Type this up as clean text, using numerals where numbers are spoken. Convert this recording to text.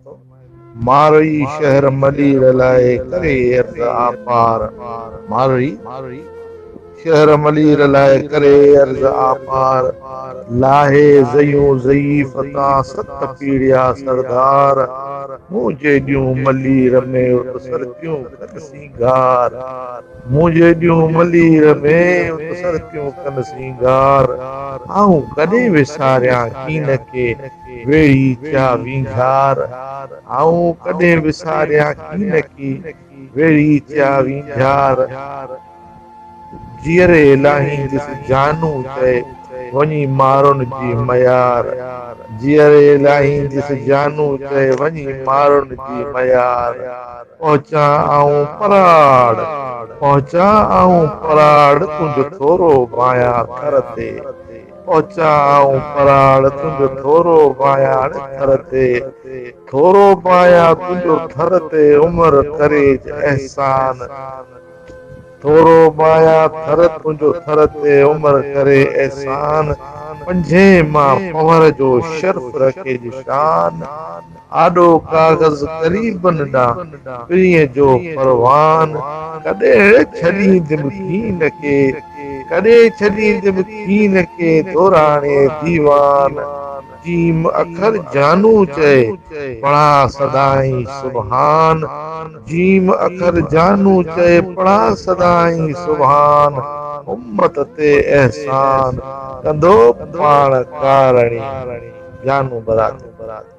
मारई शहर मलीर लाए करे अर्ज़ आपार मारई शहर मलीर लाए करे अर्ज़ आपार लाहे ज़यूं ज़ईफ़ तां सत पीड़िया सरदार मुझे ॾियूं मलीर में उत सरतियूं कन सिंगार मुझे ॾियूं मलीर में उत सरतियूं कन सिंगार आऊं कॾहिं विसारियां कीन के वेड़ी थिया वींझार आऊं कॾहिं विसारियां कीन की वेड़ी थिया वींझार जीअरे लाहींदिस जानू चए वञी मारुन जी मयार जीअरे लाहींदिस जानू चए वञी मारुन जी मयार पहुचा आऊं पराड़ तुंहिंजो थोरो बाया थर ते पहुचा आऊं पराड़ तुंहिंजो थोरो बाया थर ते थोरो बाया तुंहिंजो थर ते उमिरि करे एहसान थोरो बाया थर तुंहिंजो थर ते उमिरि करे एहसान पंजे मां पवर जो शर्फ़ रखे शान आॾो काग़ज़ क़रीबन ॾांहुं पिरीअ जो परवान कॾहिं छॾींदुमि कीन खे कॾहिं छॾींदुमि कीन खे दौराणे दीवान जीम अखर जानू चए पढ़ा सदाई सुभान जीम अखर जानू चए पढ़ा सदाई सुभान उम्मत ते एहसान कंदो पाण कारणी जानू बरात